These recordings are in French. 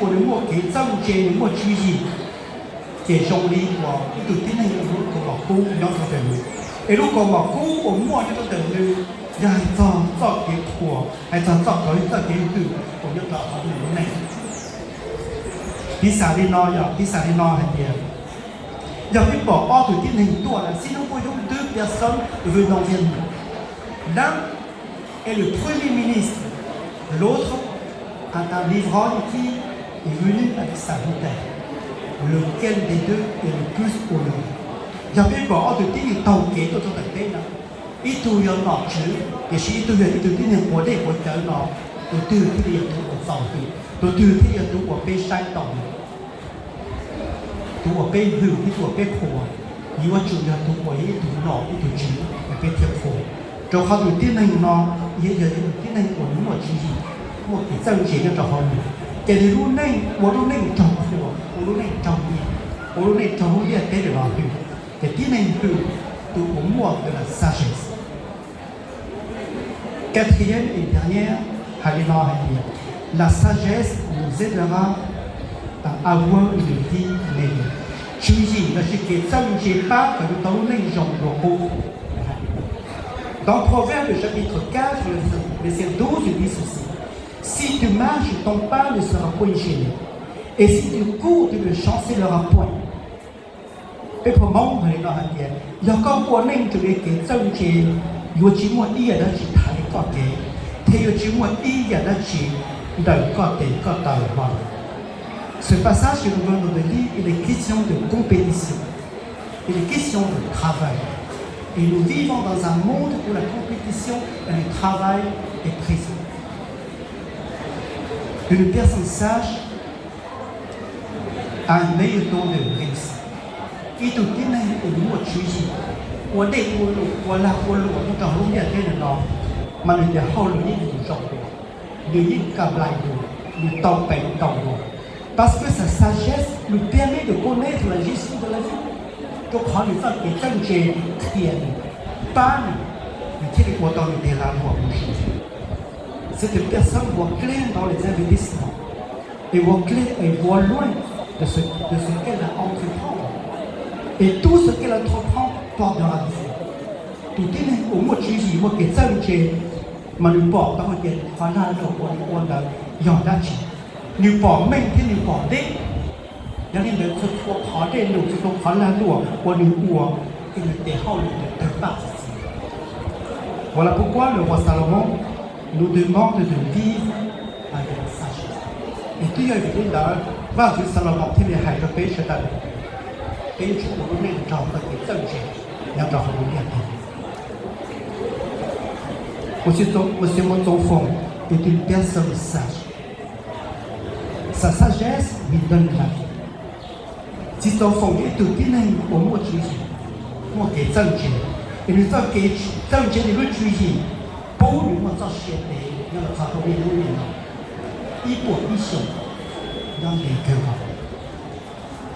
我的我给正解我注意，这兄弟我一度天天我个老公要做的路，如果老公我摸这个的路，要做给妥，还做给对，我就找好多人。比萨利诺很bien. Il y avait pas hors de territoire là. Si nous voyons deux personnes venant vers nous, l'un est le Premier ministre, l'autre est un livreur qui est venu avec sa bouteille. Lequel des deux est le plus honoré? Il y avait pas hors de territoire qui est autour de la terre. Et tout y en a chữ, et si tout y a tout đi của đây của trời nó, từ từ thì đi từ của sầu từ từ thì đi từ của bên sai tổng. ตัวเป็นหื่นที่ตัวเป็นขัวยี่ว่าจุดยาตัวยี่ตัวหนอกตัวจีเป็นเทียบขัวเจ้าเขาอยู่ที่ไหนนอยี่เยอะอยู่ที่ไหนคนมั่วจีมั่วที่เจ้าเชี่ยเจ้าเขาอยู่แต่ในรุ่นไหนว่ารุ่นไหนจงขัวว่ารุ่นไหนจงยี่ว่ารุ่นไหนจงยี่เตะเดือดอยู่แต่ที่ไหนคือตัวผมมั่วคือ la sagesse. Quatrième et dernière, la sagesse nous aidera à avoir une vie meilleure. 注意，那是给正确把可能都内容落后。Dans Proverbe chapitre 4, verset 12, il dit ceci. Si tu marches, ton pas ne sera point gêné. Et si tu cours, tu ne chancelleras point. 被迫蒙回到那边，要讲过内这个给正确，有节目一样的是他的个给，他有节目一样的是人个的个大话。Ce passage que nous venons de lire, il est question de compétition, il est question de travail. Et nous vivons dans un monde où la compétition et le travail est présent. Une personne sage a un meilleur don de réussite. Et tout le monde est moins choisi. On est pour la nous dans le monde de l'homme, mais nous devons le dire du genre, le dire comme l'aïe, le temps paye le temps. Parce que sa sagesse nous permet de connaître la gestion de la vie. Donc, quand nous sommes des gens qui créent, pas nous qui les dans le terrain pour bouger. Cette personne voit clair dans les investissements et voit clair et voit loin de ce qu'elle a entreprendre. Et tout ce qu'elle entreprend portera du fruit. Tout est au mot de Jésus, moi qui est gens qui me portent dans le terrain pour le yondachi. 你保命ที่你保的อย่างนี้เดี๋ยวตัวขอได้หลุดตัวขอลาหลวงวันหนึ่งอัวที่มันเตะเข้าหลุดเดินบ้าVoilà pourquoi le roi Salomon nous demande de vivre avec la sagesse. Et tu as vu là, va sur Salomonที่มีหายจะเป็นเฉยๆเป็นชุดรุ่นนี้จอมตะเกียบเจ้าเจ้าแล้วจอมรุ่นนี้ที่Monsieur mon enfant est une personne sage.Sa sagesse lui donne la vie. Si ton enfant est tout bien au mot de Jésus, moi qui est zangé, et nous sommes qui zangé de l'autre pour nous moi ça chez les, nous ça pour nous il pour mission dans les cœurs.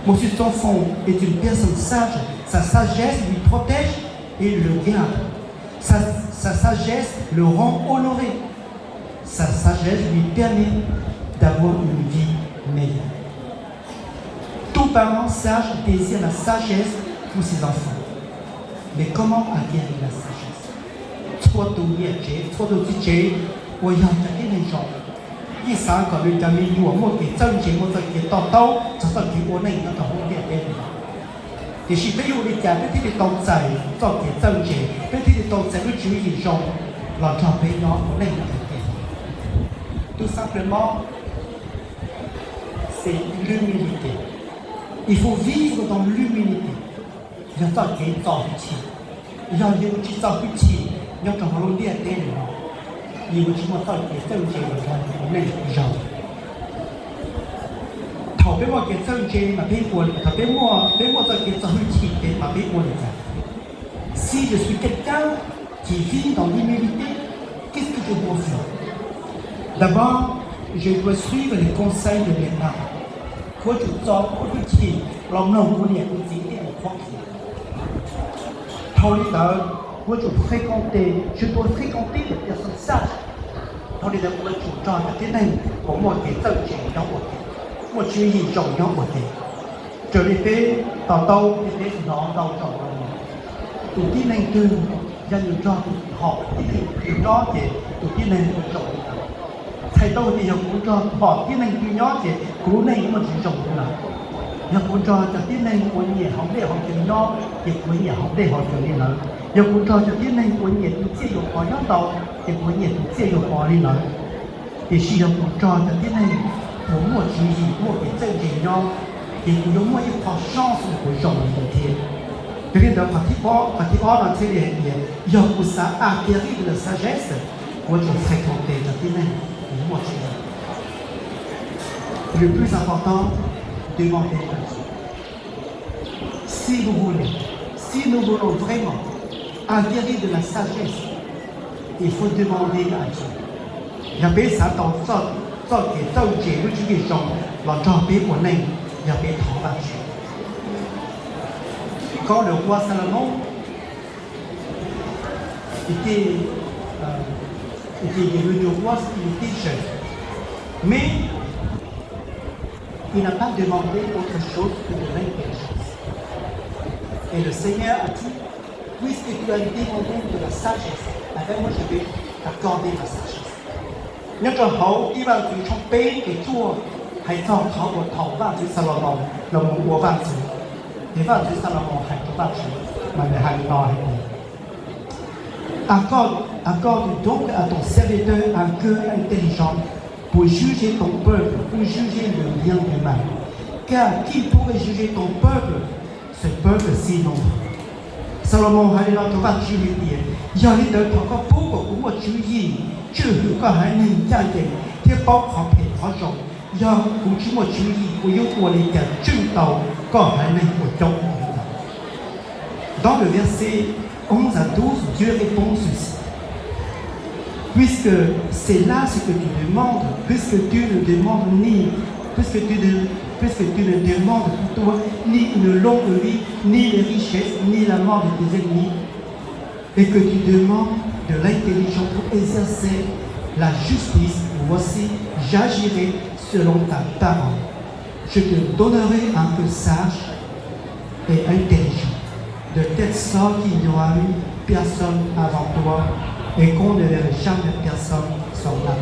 Monsieur ton enfant est une personne sage, sa sagesse lui protège et le garde. Sa sagesse le rend honoré. Sa sagesse lui permet d'avoir une vie meilleure. Tout parent sage désire la sagesse pour ses enfants. Mais comment acquérir la sagesse? Soit tout bien, soit tout petit, ou il y a des gens. Ils savent que le gamin nous a montré que c'est moi qui est tantôt, ça fait qu'il y a un autre monde qui est là. Et si vous voulez dire que c'est ton仔, toi qui es zangé, peut-être ton仔le tuer les gens, l'entend payant, on est là. Tout simplement. C'est l'humilité. Il faut vivre dans l'humilité. Il y a ça qui est petit. Il y a des petits petits. Il y a des gens qui sont des gens. Il y a des gens qui sont des gens. Il y a des gens qui sont des gens. Si je suis quelqu'un qui vit dans l'humilité, qu'est-ce que je dois faire? D'abord, je dois suivre les conseils de mes parents. Quand je sors, quand je tire, l'homme non voulait utiliser les conseils. Quand je dois fréquenter des personnes sages. Dans les amours, je dois pour moi, des gens qui sont dans 我主意重要我哋，做你俾到你俾攞到重要。tụi tí nên tư dân nhiều cho họ tí nên nhiều nhỏ thì tụi tí nên một trọng thầy tôi thì cũng cho họ tí nên nhiều nhỏ thì cũng nên một sự trọng là giờ cũng cho tí nên của nhà không để họ chịu nhỏ thì của nhà không để họ chịu đi nữa giờ cũng cho tí nên của nhà tụi chia dục họ nhỏ đầu thì của nhà tụi chia dục họ đi nữa thì khi giờ cũng cho tí nên muốn một chuyện gì của cái chân gì nhau thì cũng giống như một chance của trọng một thiên. Jadi dans Fatibor dans ces derniers, il y a pour ça acquérir de la sagesse pour être fréquenté dans tes mains. Le plus important, demandez à Dieu. Si vous voulez, si nous voulons vraiment acquérir de la sagesse, il faut demander à Dieu. Il y a des gens qui quand le roi Salomon était devenu roi, il était jeune. Mais il n'a pas demandé autre chose que de l'intelligence. Et le Seigneur a dit, puisque tu as demandé de la sagesse, alors moi je vais t'accorder la sagesse. Nhất là hậu đi vào từ trong bế cái chua, hãy cho họ một thảo vạn chữ Salomon là một của vạn chữ. Thế vào chữ Salomon hãy cho vạn chữ mà để hãy nói hết. Accorde donc à ton serviteur un cœur intelligent pour juger ton peuple, pour juger le bien et le mal. Car qui pourrait juger ton peuple, ce peuple si nombreux? Salomon hãy nói cho vạn chữ như thế. Giờ đi tới thọ có bố của một chữ gì, chưa hiểu có hãy nên gia đình, thiết bóc họ thể khó rộng. Giờ cũng chỉ một chữ gì của yêu của lý cả trưng tàu có hãy nên của trong. Dans le verset 11 à 12, Dieu répond ceci. Puisque c'est là ce que tu demandes, puisque tu ne demandes pour toi ni une longue vie, ni les richesses, ni la mort de tes ennemis, et que tu demandes de l'intelligence pour exercer la justice, voici, j'agirai selon ta parole. Je te donnerai un peu sage et intelligent, de telle sorte qu'il n'y aura eu personne avant toi et qu'on ne verra jamais personne sans là.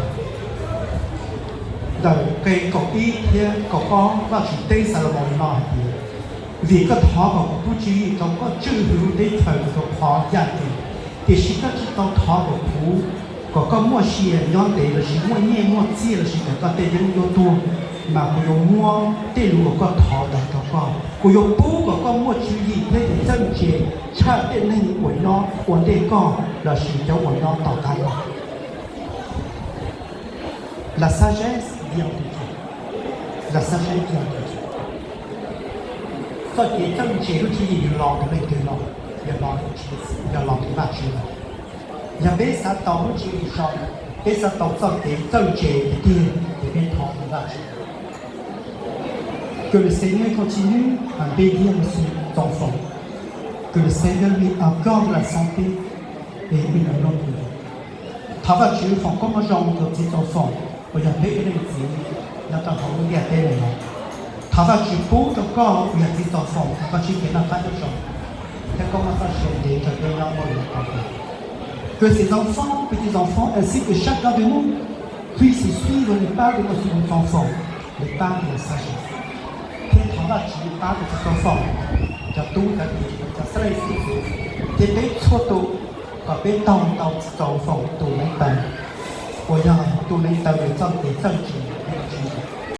Đầu cây cột ý thế cột ó và chỉ tây Salomon nói vì có thọ của bố trí trong có chữ hữu để thời của họ gia đình thì chỉ có chỉ có thọ của bố có mua xe nhón để là chỉ mua nhẹ mua chia là chỉ có thể những yếu tố mà có mua để luôn có thọ được cho con có bố có mua chữ gì thế thì dân chế cha để nên của nó ổn định con là chỉ cho của nó tạo thành la sagesse vient de Dieu. La sagesse vient de Dieu. Sau khi chân chế lúc chỉ gì lòng cái từ lòng, giờ lòng giờ lòng cái bát chữ. Giờ bây giờ tàu lúc chỉ xong, bây giờ tàu sau khi chân chế thì bên thọ cái bát chữ. Que le Seigneur continue à bénir cet enfant. Que le Seigneur lui accorde la santé et une longue vie. Thảo bát chữ phòng có một dòng của cet enfant. Bây giờ thấy cái này gì nó toàn không có nghe tên này thảo và chỉ bố cho con nhà thì toàn phòng và chỉ cái nào phải được rồi thế con mà phải xem để cho cái nhau mọi người có que ces enfants petits enfants ainsi que chacun de nous puisse suivre les pas de notre enfant les pas de la sagesse thế thảo và chỉ pas de cet enfant cho tu cái gì cho xây dựng thế biết thua tu và biết tông cet enfant tu lấy tay 我要都能得到这样的证据。